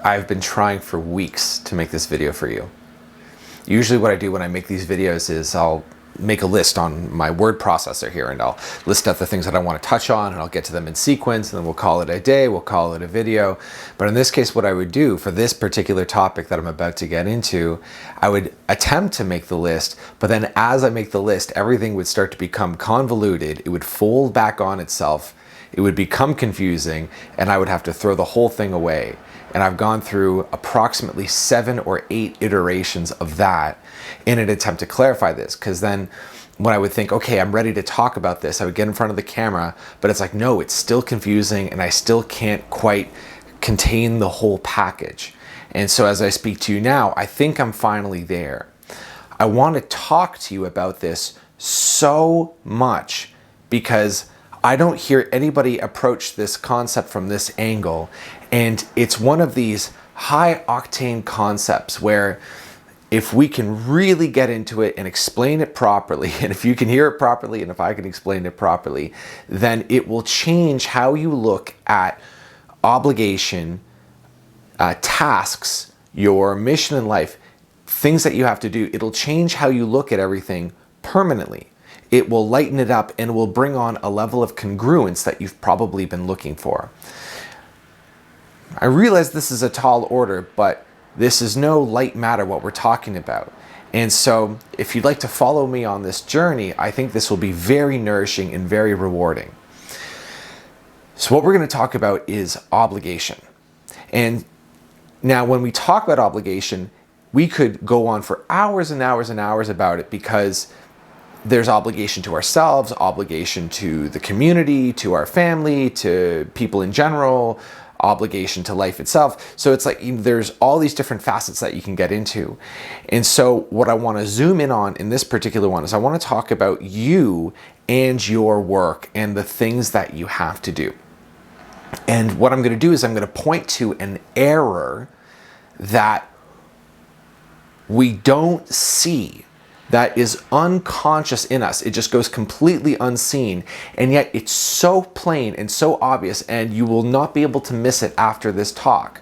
I've been trying for weeks to make this video for you. Usually what I do when I make these videos is I'll make a list on my word processor here, and I'll list out the things that I want to touch on, and I'll get to them in sequence, and then we'll call it a day, we'll call it a video. But in this case, what I would do for this particular topic that I'm about to get into, I would attempt to make the list, but then as I make the list, everything would start to become convoluted. It would fold back on itself. It would become confusing, and I would have to throw the whole thing away. And I've gone through approximately 7 or 8 iterations of that in an attempt to clarify this. Because then when I would think, okay, I'm ready to talk about this, I would get in front of the camera, but it's like, no, it's still confusing and I still can't quite contain the whole package. And so as I speak to you now, I think I'm finally there. I want to talk to you about this so much because I don't hear anybody approach this concept from this angle. And it's one of these high octane concepts where if we can really get into it and explain it properly, and if you can hear it properly, and if I can explain it properly, then it will change how you look at obligation, tasks, your mission in life, things that you have to do. It'll change how you look at everything permanently. It will lighten it up and will bring on a level of congruence that you've probably been looking for. I realize this is a tall order, but this is no light matter what we're talking about. And so if you'd like to follow me on this journey, I think this will be very nourishing and very rewarding. So what we're going to talk about is obligation. And now when we talk about obligation, we could go on for hours and hours and hours about it, because there's obligation to ourselves, obligation to the community, to our family, to people in general, obligation to life itself. So it's like there's all these different facets that you can get into. And so what I want to zoom in on in this particular one is I want to talk about you and your work and the things that you have to do. And what I'm going to do is I'm going to point to an error that we don't see, that is unconscious in us. It just goes completely unseen, and yet it's so plain and so obvious, and you will not be able to miss it after this talk.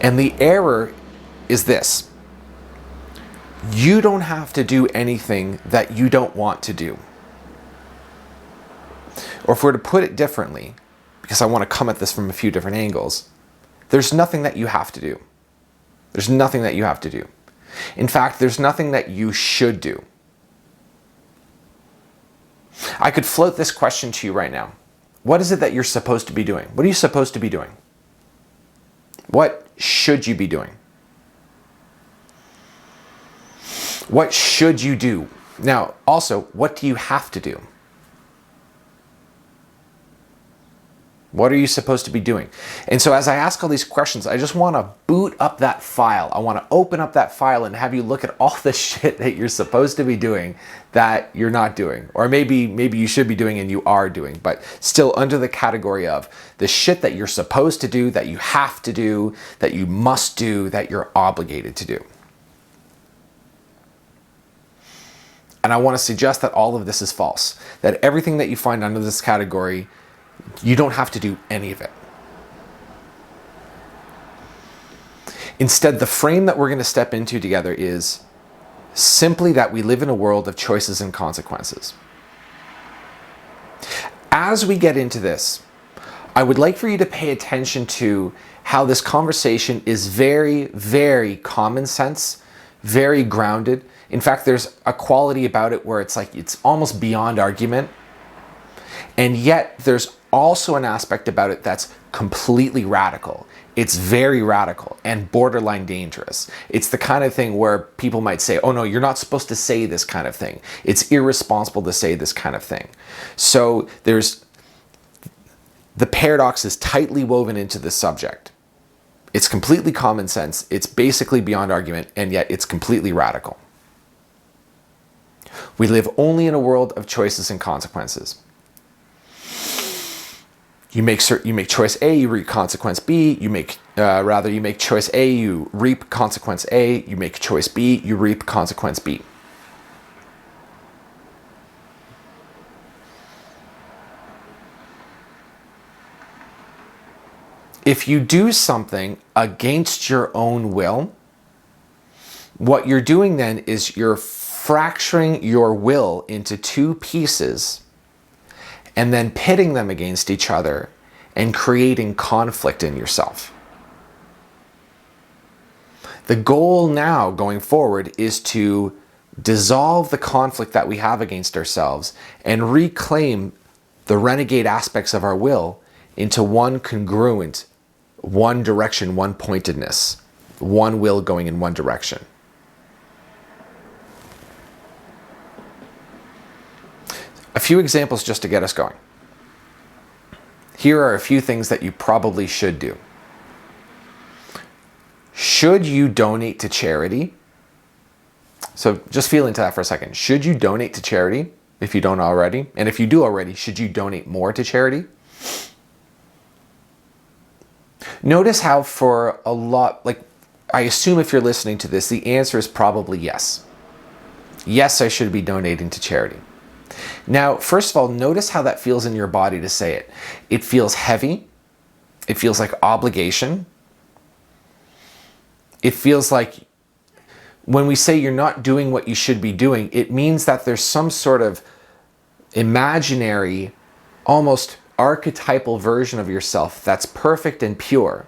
And the error is this: you don't have to do anything that you don't want to do. Or if we're to put it differently, because I want to come at this from a few different angles, there's nothing that you have to do. There's nothing that you have to do. In fact, there's nothing that you should do. I could float this question to you right now. What is it that you're supposed to be doing? What are you supposed to be doing? What should you be doing? What should you do? Now, also, what do you have to do? What are you supposed to be doing? And so as I ask all these questions, I just want to boot up that file. I want to open up that file and have you look at all the shit that you're supposed to be doing that you're not doing. Or maybe you should be doing and you are doing, but still under the category of the shit that you're supposed to do, that you have to do, that you must do, that you're obligated to do. And I want to suggest that all of this is false. That everything that you find under this category, you don't have to do any of it. Instead, the frame that we're going to step into together is simply that we live in a world of choices and consequences. As we get into this, I would like for you to pay attention to how this conversation is very, very common sense, very grounded. In fact, there's a quality about it where it's like it's almost beyond argument. And yet there's also an aspect about it that's completely radical. It's very radical and borderline dangerous. It's the kind of thing where people might say, oh no, you're not supposed to say this kind of thing. It's irresponsible to say this kind of thing. So the paradox is tightly woven into the subject. It's completely common sense. It's basically beyond argument, and yet it's completely radical. We live only in a world of choices and consequences. You make choice A, you reap consequence B. You make choice A, you reap consequence A. You make choice B, you reap consequence B. If you do something against your own will, what you're doing then is you're fracturing your will into two pieces and then pitting them against each other and creating conflict in yourself. The goal now going forward is to dissolve the conflict that we have against ourselves and reclaim the renegade aspects of our will into one congruent, one direction, one pointedness, one will going in one direction. A few examples just to get us going. Here are a few things that you probably should do. Should you donate to charity? So just feel into that for a second. Should you donate to charity if you don't already? And if you do already, should you donate more to charity? Notice how for a lot, like I assume if you're listening to this, the answer is probably yes. Yes, I should be donating to charity. Now, first of all, notice how that feels in your body to say it. It feels heavy. It feels like obligation. It feels like when we say you're not doing what you should be doing, it means that there's some sort of imaginary, almost archetypal version of yourself that's perfect and pure,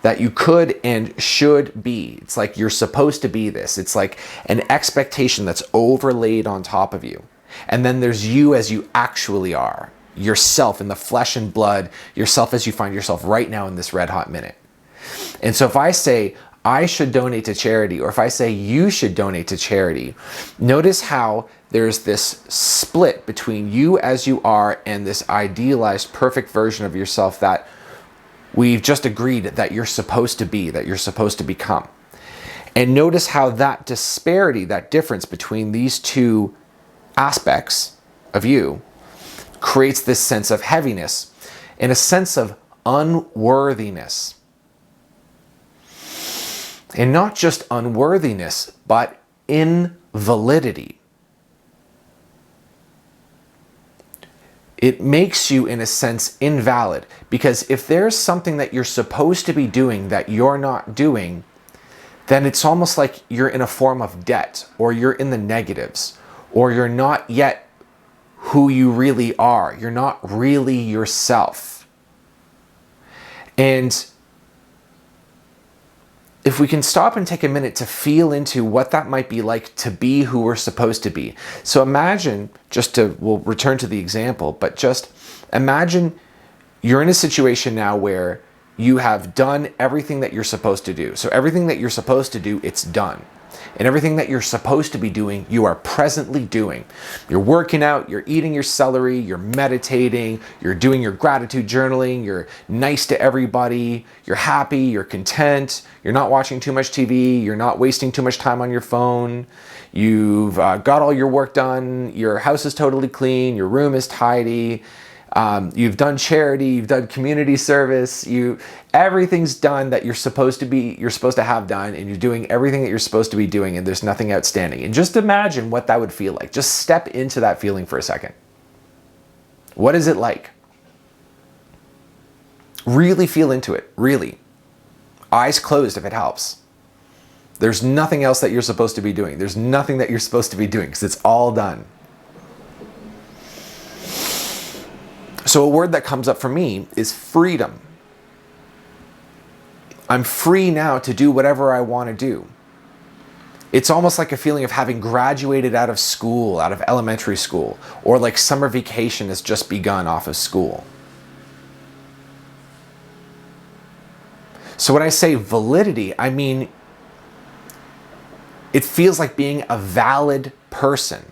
that you could and should be. It's like you're supposed to be this. It's like an expectation that's overlaid on top of you. And then there's you as you actually are, yourself in the flesh and blood, yourself as you find yourself right now in this red hot minute. And so if I say, I should donate to charity, or if I say you should donate to charity, notice how there's this split between you as you are and this idealized perfect version of yourself that we've just agreed that you're supposed to be, that you're supposed to become. And notice how that disparity, that difference between these two aspects of you creates this sense of heaviness and a sense of unworthiness. And not just unworthiness, but invalidity. It makes you, in a sense, invalid. Because if there's something that you're supposed to be doing that you're not doing, then it's almost like you're in a form of debt, or you're in the negatives, or you're not yet who you really are. You're not really yourself. And if we can stop and take a minute to feel into what that might be like to be who we're supposed to be. So imagine, we'll return to the example, but just imagine you're in a situation now where you have done everything that you're supposed to do. So everything that you're supposed to do, it's done. And everything that you're supposed to be doing, you are presently doing. You're working out, you're eating your celery, you're meditating, you're doing your gratitude journaling, you're nice to everybody, you're happy, you're content, you're not watching too much TV, you're not wasting too much time on your phone, you've got all your work done, your house is totally clean, your room is tidy, you've done charity, you've done community service, everything's done that you're supposed to have done, and you're doing everything that you're supposed to be doing, and there's nothing outstanding. And just imagine what that would feel like. Just step into that feeling for a second. What is it like? Really feel into it, really. Eyes closed if it helps. There's nothing else that you're supposed to be doing. There's nothing that you're supposed to be doing because it's all done. So a word that comes up for me is freedom. I'm free now to do whatever I want to do. It's almost like a feeling of having graduated out of school, out of elementary school, or like summer vacation has just begun off of school. So when I say validity, I mean, it feels like being a valid person.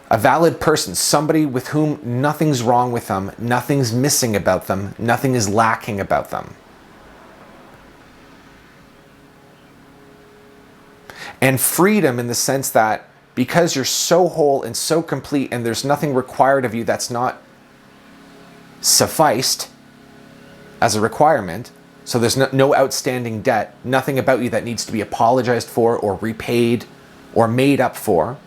A valid person, somebody with whom nothing's wrong with them, nothing's missing about them, nothing is lacking about them. And freedom in the sense that because you're so whole and so complete and there's nothing required of you that's not sufficed as a requirement, so there's no outstanding debt, nothing about you that needs to be apologized for or repaid or made up for.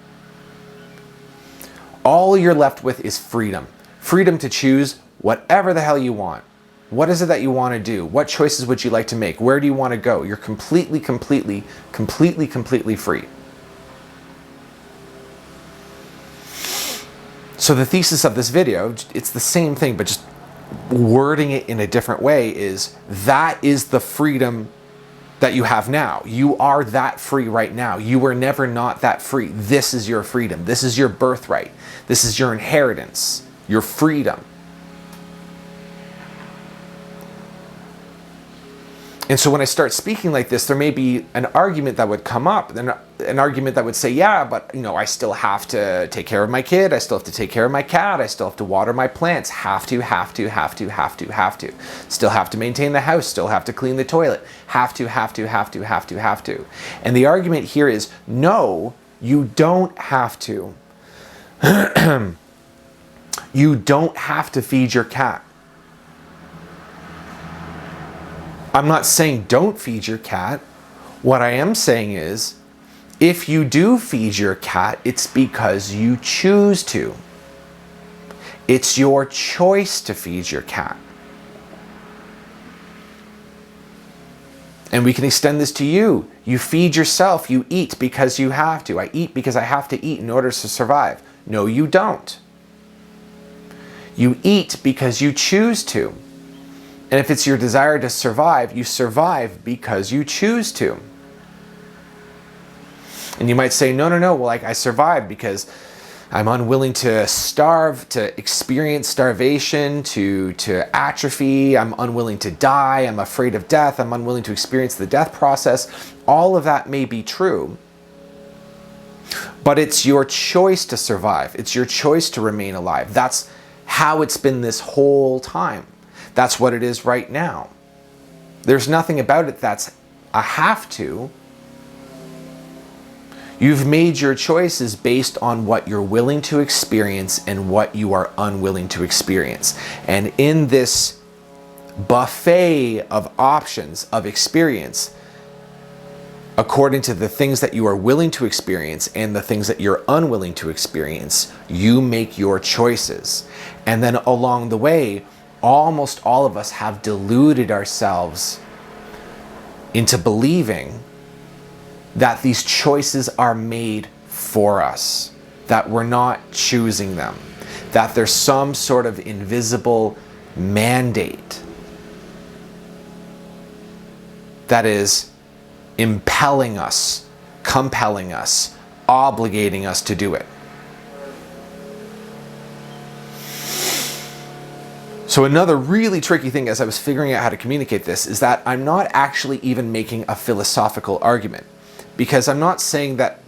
All you're left with is freedom. Freedom to choose whatever the hell you want. What is it that you want to do? What choices would you like to make? Where do you want to go? You're completely free. So the thesis of this video, it's the same thing, but just wording it in a different way, is that is the freedom that you have now. You are that free right now. You were never not that free. This is your freedom. This is your birthright. This is your inheritance, your freedom. And so when I start speaking like this, there may be an argument that would come up, an argument that would say, yeah, but I still have to take care of my kid. I still have to take care of my cat. I still have to water my plants. Have to. Still have to maintain the house. Still have to clean the toilet. Have to. And the argument here is, no, you don't have to. You don't have to feed your cat. I'm not saying don't feed your cat. What I am saying is, if you do feed your cat, it's because you choose to. It's your choice to feed your cat. And we can extend this to you. You feed yourself. You eat because you have to. I eat because I have to eat in order to survive. No, you don't. You eat because you choose to. And if it's your desire to survive, you survive because you choose to. And you might say, no, well, I survived because I'm unwilling to starve, to experience starvation, to atrophy. I'm unwilling to die. I'm afraid of death. I'm unwilling to experience the death process. All of that may be true. But it's your choice to survive. It's your choice to remain alive. That's how it's been this whole time. That's what it is right now. There's nothing about it that's a have to. You've made your choices based on what you're willing to experience and what you are unwilling to experience. And in this buffet of options of experience, according to the things that you are willing to experience and the things that you're unwilling to experience, you make your choices. And then along the way, almost all of us have deluded ourselves into believing that these choices are made for us, that we're not choosing them, that there's some sort of invisible mandate that is impelling us, compelling us, obligating us to do it. So another really tricky thing as I was figuring out how to communicate this is that I'm not actually even making a philosophical argument, because I'm not saying that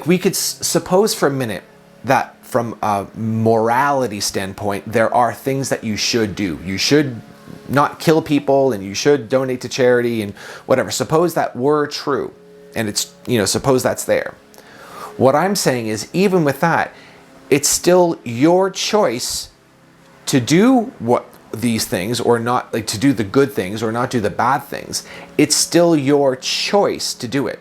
we could suppose for a minute that from a morality standpoint, there are things that you should do. You should not kill people and you should donate to charity and whatever. Suppose that were true and it's, suppose that's there. What I'm saying is, even with that, it's still your choice to do these things or not, to do the good things or not do the bad things. It's still your choice to do it.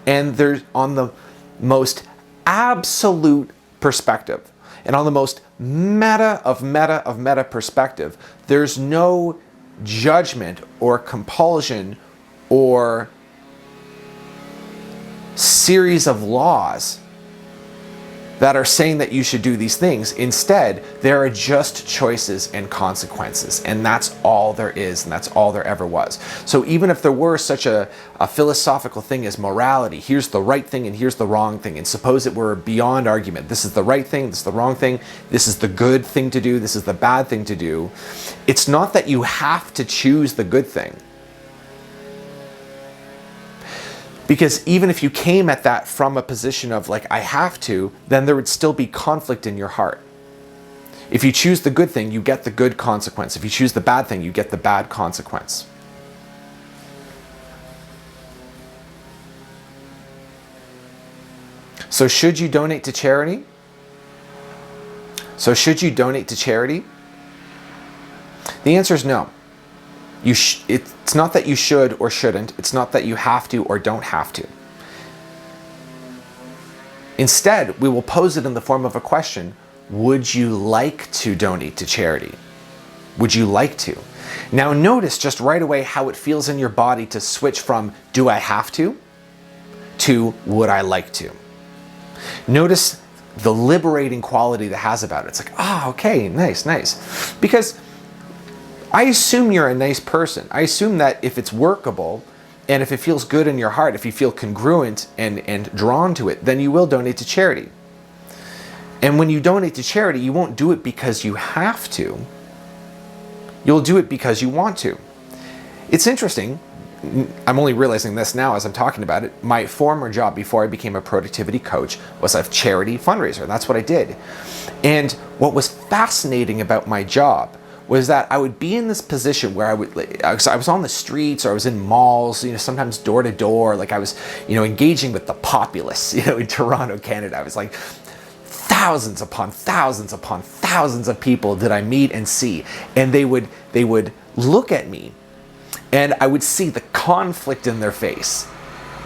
And there's, on the most absolute perspective and on the most meta perspective, there's no judgment or compulsion or series of laws that are saying that you should do these things. Instead, there are just choices and consequences. And that's all there is, and that's all there ever was. So even if there were such a philosophical thing as morality, here's the right thing and here's the wrong thing, and suppose it were beyond argument, this is the right thing, this is the wrong thing, this is the good thing to do, this is the bad thing to do, it's not that you have to choose the good thing. Because even if you came at that from a position of I have to, then there would still be conflict in your heart. If you choose the good thing, you get the good consequence. If you choose the bad thing, you get the bad consequence. So should you donate to charity? The answer is no. It's not that you should or shouldn't. It's not that you have to or don't have to. Instead, we will pose it in the form of a question. Would you like to donate to charity? Would you like to? Now notice just right away how it feels in your body to switch from do I have to would I like to. Notice the liberating quality that has about it. It's like, okay, nice. Because I assume you're a nice person. I assume that if it's workable and if it feels good in your heart, if you feel congruent and drawn to it, then you will donate to charity. And when you donate to charity, you won't do it because you have to. You'll do it because you want to. It's interesting. I'm only realizing this now as I'm talking about it. My former job before I became a productivity coach was a charity fundraiser. That's what I did. And what was fascinating about my job was that I would be in this position where I was on the streets or I was in malls, sometimes door to door, like I was, engaging with the populace, in Toronto, Canada. I was like, thousands upon thousands upon thousands of people did I meet and see. And they would look at me and I would see the conflict in their face.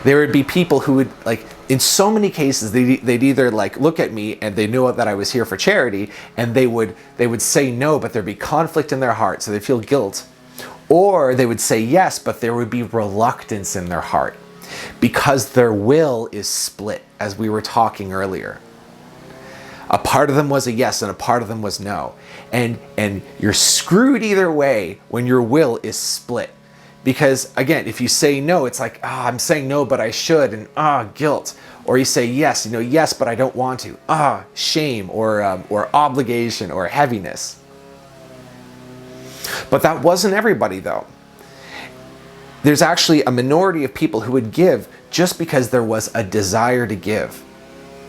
There would be people who would, like, in so many cases, they'd either like look at me and they knew that I was here for charity and they would say no, but there'd be conflict in their heart, so they'd feel guilt. Or they would say yes, but there would be reluctance in their heart because their will is split, as we were talking earlier. A part of them was a yes and a part of them was no. And you're screwed either way when your will is split. Because again, if you say no, it's like, I'm saying no, but I should, and guilt. Or you say yes, yes, but I don't want to. Shame or obligation or heaviness. But that wasn't everybody though. There's actually a minority of people who would give just because there was a desire to give.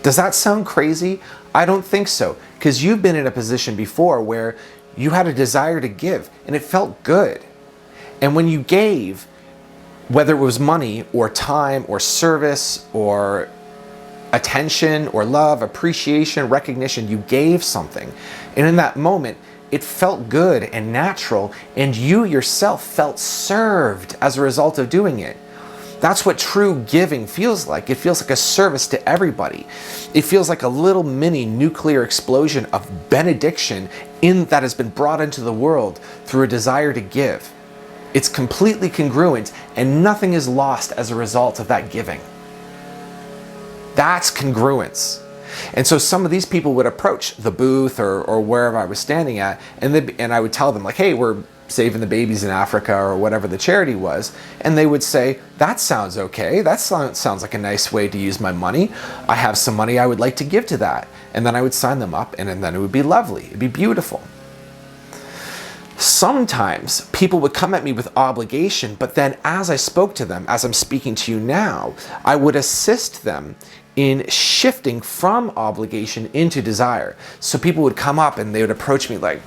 Does that sound crazy? I don't think so, because you've been in a position before where you had a desire to give and it felt good. And when you gave, whether it was money or time or service or attention or love, appreciation, recognition, you gave something. And in that moment, it felt good and natural, and you yourself felt served as a result of doing it. That's what true giving feels like. It feels like a service to everybody. It feels like a little mini nuclear explosion of benediction that has been brought into the world through a desire to give. It's completely congruent and nothing is lost as a result of that giving. That's congruence. And so some of these people would approach the booth or wherever I was standing at, and I would tell them like, hey, we're saving the babies in Africa or whatever the charity was. And they would say, that sounds okay. That sounds like a nice way to use my money. I have some money I would like to give to that. And then I would sign them up, and then it would be lovely. It'd be beautiful. Sometimes people would come at me with obligation, but then as I spoke to them, as I'm speaking to you now, I would assist them in shifting from obligation into desire. So people would come up and they would approach me like,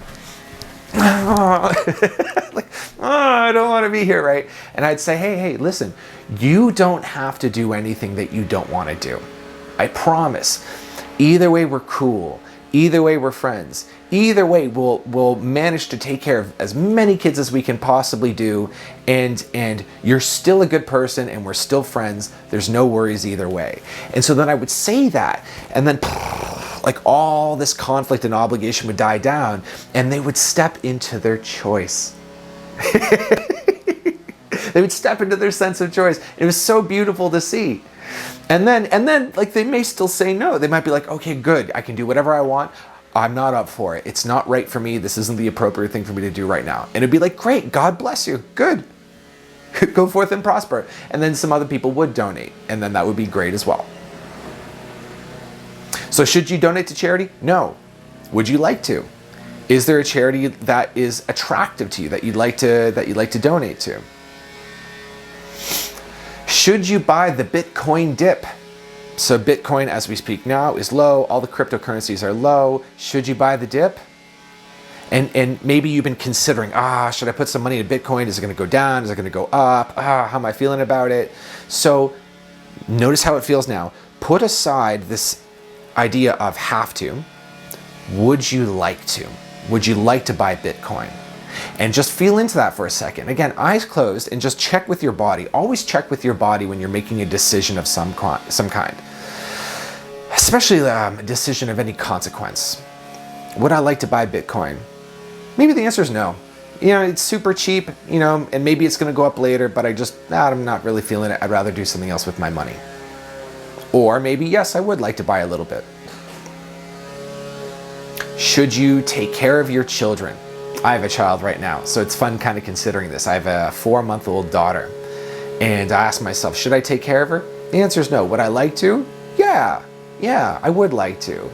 I don't want to be here, right? And I'd say, hey, listen, you don't have to do anything that you don't want to do. I promise. Either way, we're cool. Either way, we're friends. Either way, we'll manage to take care of as many kids as we can possibly do, and you're still a good person and we're still friends. There's no worries either way. And so then I would say that, and then like all this conflict and obligation would die down, and they would step into their choice. They would step into their sense of choice. It was so beautiful to see. And then like they may still say no. They might be like, okay, good, I can do whatever I want. I'm not up for it. It's not right for me. This isn't the appropriate thing for me to do right now. And it'd be like, great, God bless you. Good. Go forth and prosper. And then some other people would donate, and then that would be great as well. So should you donate to charity? No. Would you like to? Is there a charity that is attractive to you that you'd like to donate to? Should you buy the Bitcoin dip? So Bitcoin, as we speak now, is low. All the cryptocurrencies are low. Should you buy the dip? And maybe you've been considering, should I put some money in Bitcoin? Is it going to go down? Is it going to go up? How am I feeling about it? So notice how it feels now. Put aside this idea of have to. Would you like to? Would you like to buy Bitcoin? And just feel into that for a second. Again, eyes closed, and just check with your body. Always check with your body when you're making a decision of some kind. Especially a decision of any consequence. Would I like to buy Bitcoin? Maybe the answer is no. You know, it's super cheap, you know, and maybe it's going to go up later, but I'm not really feeling it. I'd rather do something else with my money. Or maybe, yes, I would like to buy a little bit. Should you take care of your children? I have a child right now, so it's fun kind of considering this. I have a 4-month-old daughter, and I ask myself, should I take care of her? The answer is no. Would I like to? Yeah, I would like to.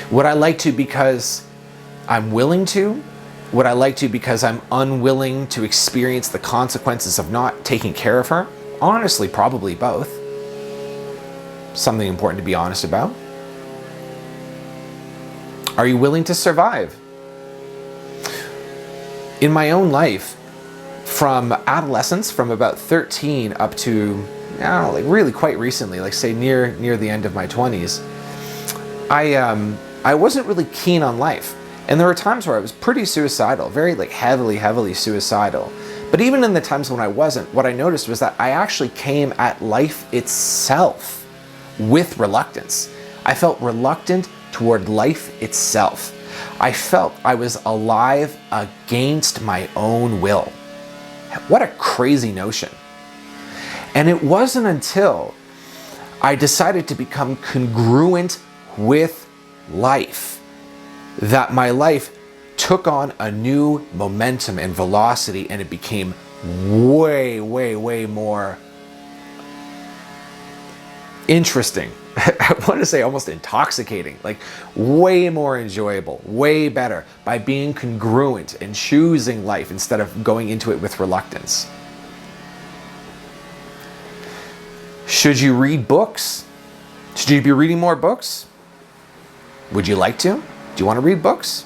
Would I like to because I'm willing to? Would I like to because I'm unwilling to experience the consequences of not taking care of her? Honestly, probably both. Something important to be honest about. Are you willing to survive? In my own life, from adolescence, from about 13 up to, I don't know, like really quite recently, like say near the end of my 20s, I wasn't really keen on life. And there were times where I was pretty suicidal, very like heavily suicidal. But even in the times when I wasn't, what I noticed was that I actually came at life itself with reluctance. I felt reluctant toward life itself. I felt I was alive against my own will. What a crazy notion. And it wasn't until I decided to become congruent with life that my life took on a new momentum and velocity, and it became way more interesting. I want to say almost intoxicating, like way more enjoyable, way better by being congruent and choosing life instead of going into it with reluctance. Should you read books? Should you be reading more books? Would you like to? Do you want to read books?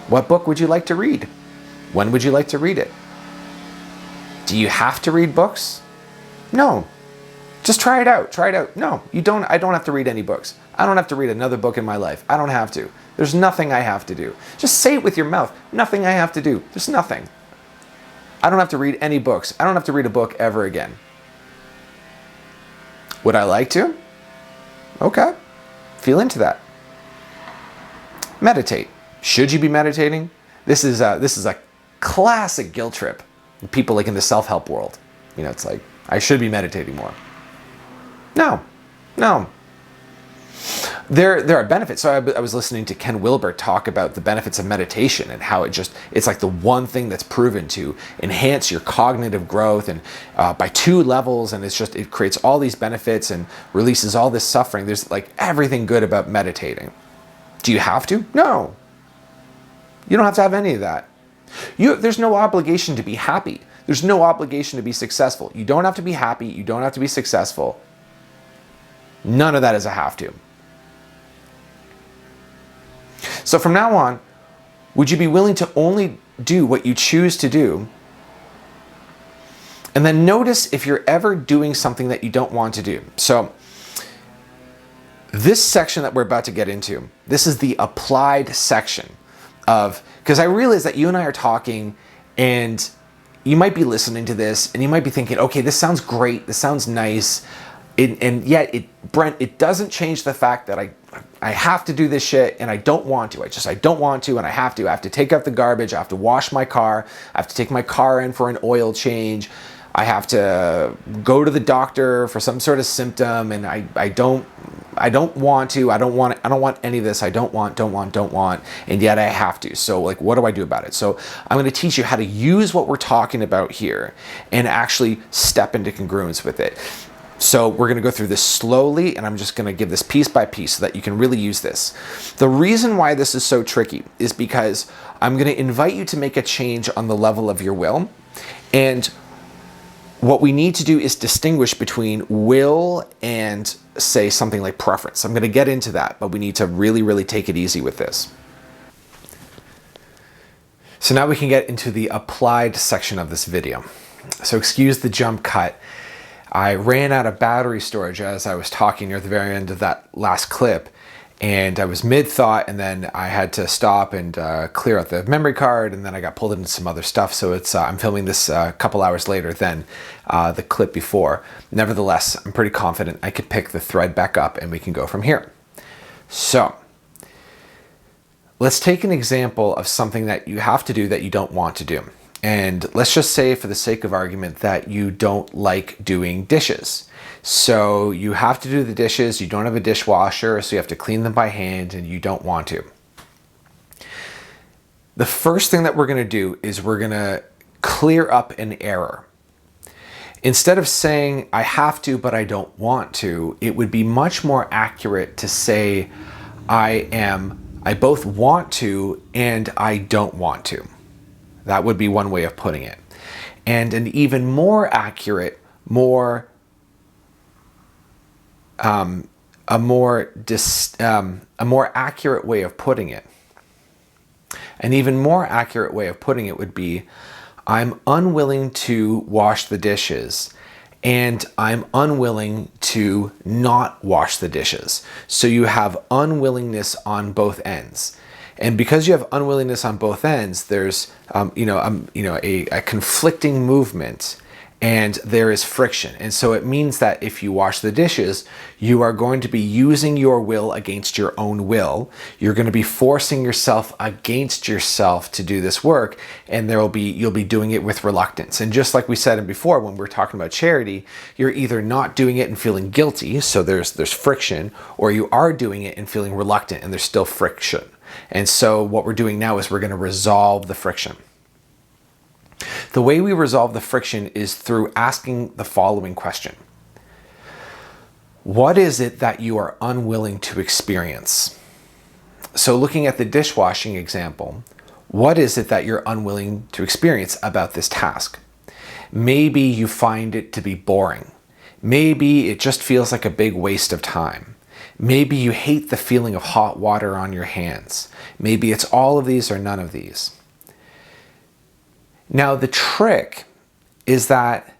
What book would you like to read? When would you like to read it? Do you have to read books? No. Just try it out. Try it out. No, you don't. I don't have to read any books. I don't have to read another book in my life. I don't have to. There's nothing I have to do. Just say it with your mouth. Nothing I have to do. There's nothing. I don't have to read any books. I don't have to read a book ever again. Would I like to? Okay. Feel into that. Meditate. Should you be meditating? This is a classic guilt trip. People like in the self-help world. You know, it's like, I should be meditating more. No. There are benefits. So I was listening to Ken Wilber talk about the benefits of meditation and how it's like the one thing that's proven to enhance your cognitive growth and by 2 levels, and it creates all these benefits and releases all this suffering. There's like everything good about meditating. Do you have to? No. You don't have to have any of that. There's no obligation to be happy. There's no obligation to be successful. You don't have to be happy. You don't have to be successful. None of that is a have to. So from now on, would you be willing to only do what you choose to do? And then notice if you're ever doing something that you don't want to do. So this section that we're about to get into, this is the applied section because I realize that you and I are talking, and you might be listening to this and you might be thinking, okay, this sounds great. This sounds nice. And yet, Brent, it doesn't change the fact that I have to do this shit and I don't want to. I don't want to, and I have to. I have to take out the garbage. I have to wash my car. I have to take my car in for an oil change. I have to go to the doctor for some sort of symptom, and I don't want to. I don't want any of this. I don't want, and yet I have to. So like, what do I do about it? So I'm going to teach you how to use what we're talking about here and actually step into congruence with it. So we're going to go through this slowly, and I'm just going to give this piece by piece so that you can really use this. The reason why this is so tricky is because I'm going to invite you to make a change on the level of your will. And what we need to do is distinguish between will and, say, something like preference. I'm going to get into that, but we need to really take it easy with this. So now we can get into the applied section of this video. So excuse the jump cut. I ran out of battery storage as I was talking near the very end of that last clip, and I was mid-thought, and then I had to stop and clear out the memory card, and then I got pulled into some other stuff, so it's I'm filming this a couple hours later than the clip before. Nevertheless, I'm pretty confident I could pick the thread back up and we can go from here. So, Let's take an example of something that you have to do that you don't want to do. And let's just say, for the sake of argument, that you don't like doing dishes. So you have to do the dishes, you don't have a dishwasher, so you have to clean them by hand and you don't want to. The first thing that we're going to do is we're going to clear up an error. Instead of saying, I have to, but I don't want to, it would be much more accurate to say, I both want to and I don't want to. That would be one way of putting it. And an even more accurate, a more accurate way of putting it. An even more accurate way of putting it would be, I'm unwilling to wash the dishes and I'm unwilling to not wash the dishes. So you have unwillingness on both ends. And because you have unwillingness on both ends, there's a conflicting movement and there is friction. And so it means that if you wash the dishes, you are going to be using your will against your own will. You're going to be forcing yourself against yourself to do this work, and you'll be doing it with reluctance. And just like we said before, when we're talking about charity, you're either not doing it and feeling guilty, so there's friction, or you are doing it and feeling reluctant and there's still friction. And so what we're doing now is we're going to resolve the friction. The way we resolve the friction is through asking the following question. What is it that you are unwilling to experience? So looking at the dishwashing example, what is it that you're unwilling to experience about this task? Maybe you find it to be boring. Maybe it just feels like a big waste of time. Maybe you hate the feeling of hot water on your hands. Maybe it's all of these or none of these. Now, the trick is that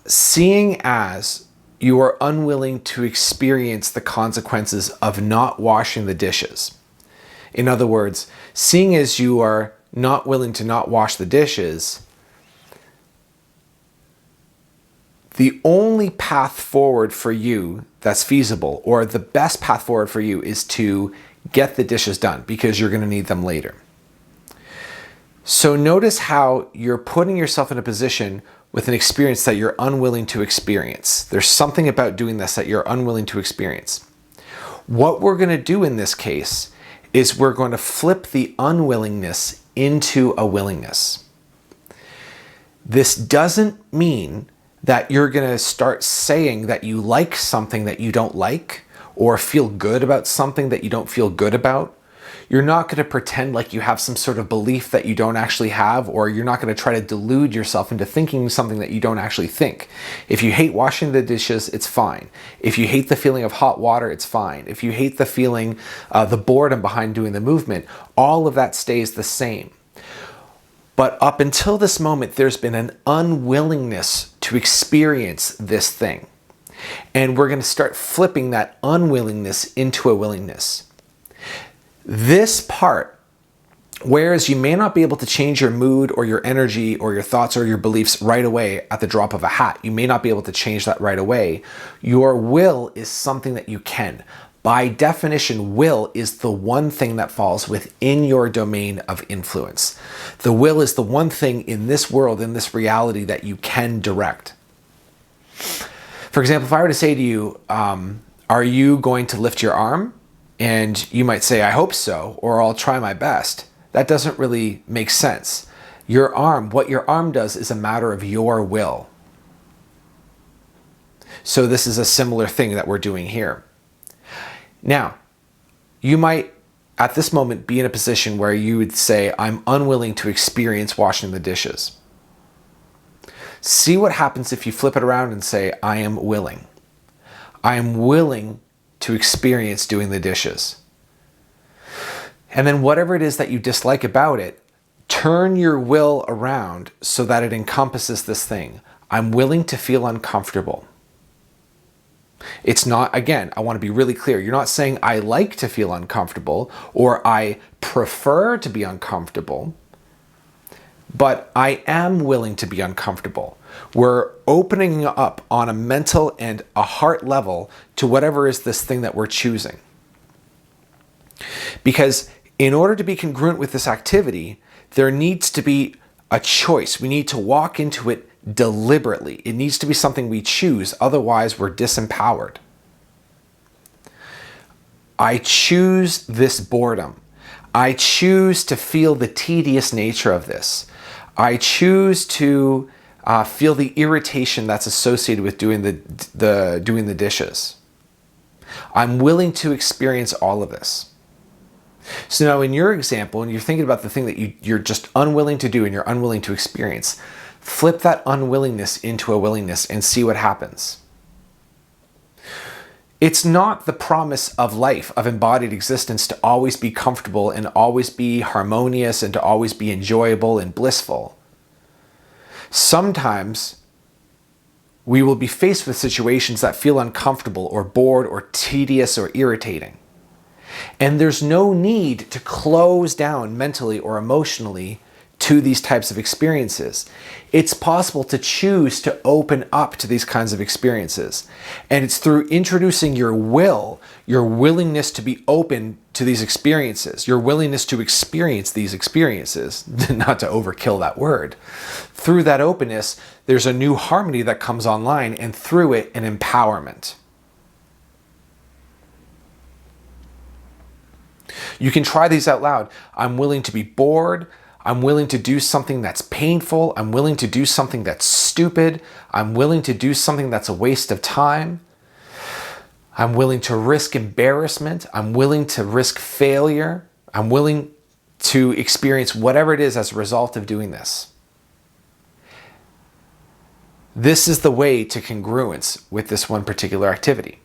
seeing as you are unwilling to experience the consequences of not washing the dishes. In other words, seeing as you are not willing to not wash the dishes, the only path forward for you that's feasible, or the best path forward for you, is to get the dishes done because you're going to need them later. So notice how you're putting yourself in a position with an experience that you're unwilling to experience. There's something about doing this that you're unwilling to experience. What we're going to do in this case is we're going to flip the unwillingness into a willingness. This doesn't mean that you're going to start saying that you like something that you don't like, or feel good about something that you don't feel good about. You're not going to pretend like you have some sort of belief that you don't actually have, or you're not going to try to delude yourself into thinking something that you don't actually think. If you hate washing the dishes, it's fine. If you hate the feeling of hot water, it's fine. If you hate the feeling, the boredom behind doing the movement, all of that stays the same. But up until this moment, there's been an unwillingness to experience this thing. And we're going to start flipping that unwillingness into a willingness. This part, whereas you may not be able to change your mood or your energy or your thoughts or your beliefs right away at the drop of a hat, you may not be able to change that right away. Your will is something that you can. By definition, will is the one thing that falls within your domain of influence. The will is the one thing in this world, in this reality, that you can direct. For example, if I were to say to you, are you going to lift your arm? And you might say, I hope so, or I'll try my best. That doesn't really make sense. Your arm, what your arm does is a matter of your will. So this is a similar thing that we're doing here. Now, you might at this moment be in a position where you would say, I'm unwilling to experience washing the dishes. See what happens if you flip it around and say, I am willing. I am willing to experience doing the dishes. And then whatever it is that you dislike about it, turn your will around so that it encompasses this thing. I'm willing to feel uncomfortable. It's not, again, I want to be really clear. You're not saying I like to feel uncomfortable or I prefer to be uncomfortable, but I am willing to be uncomfortable. We're opening up on a mental and a heart level to whatever is this thing that we're choosing. Because in order to be congruent with this activity, there needs to be a choice. We need to walk into it deliberately. It needs to be something we choose, otherwise we're disempowered. I choose this boredom. I choose to feel the tedious nature of this. I choose to feel the irritation that's associated with doing the dishes. I'm willing to experience all of this. So now in your example, when you're thinking about the thing that you're just unwilling to do and you're unwilling to experience, flip that unwillingness into a willingness and see what happens. It's not the promise of life, of embodied existence, to always be comfortable and always be harmonious and to always be enjoyable and blissful. Sometimes we will be faced with situations that feel uncomfortable or bored or tedious or irritating. And there's no need to close down mentally or emotionally to these types of experiences. It's possible to choose to open up to these kinds of experiences. And it's through introducing your will, your willingness to be open to these experiences, your willingness to experience these experiences, not to overkill that word. Through that openness, there's a new harmony that comes online, and through it, an empowerment. You can try these out loud. I'm willing to be bored. I'm willing to do something that's painful. I'm willing to do something that's stupid. I'm willing to do something that's a waste of time. I'm willing to risk embarrassment. I'm willing to risk failure. I'm willing to experience whatever it is as a result of doing this. This is the way to congruence with this one particular activity.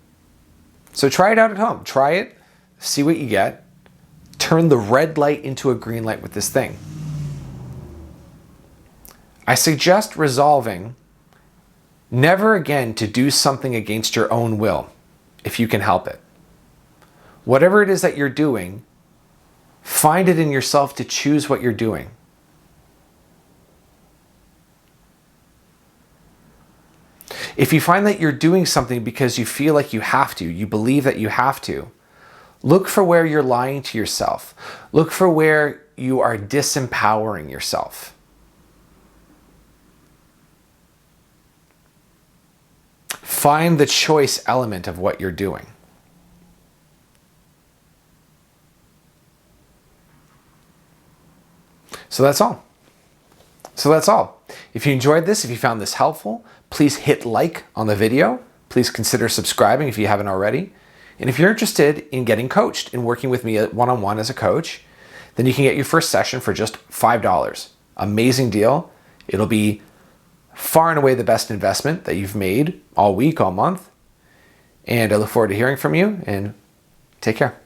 So try it out at home. Try it, see what you get. Turn the red light into a green light with this thing. I suggest resolving never again to do something against your own will, if you can help it. Whatever it is that you're doing, find it in yourself to choose what you're doing. If you find that you're doing something because you feel like you have to, you believe that you have to, look for where you're lying to yourself. Look for where you are disempowering yourself. Find the choice element of what you're doing. So that's all. If you enjoyed this, if you found this helpful, please hit like on the video. Please consider subscribing if you haven't already. And if you're interested in getting coached and working with me one-on-one as a coach, then you can get your first session for just $5. Amazing deal. It'll be far and away the best investment that you've made all week, all month. And I look forward to hearing from you, and take care.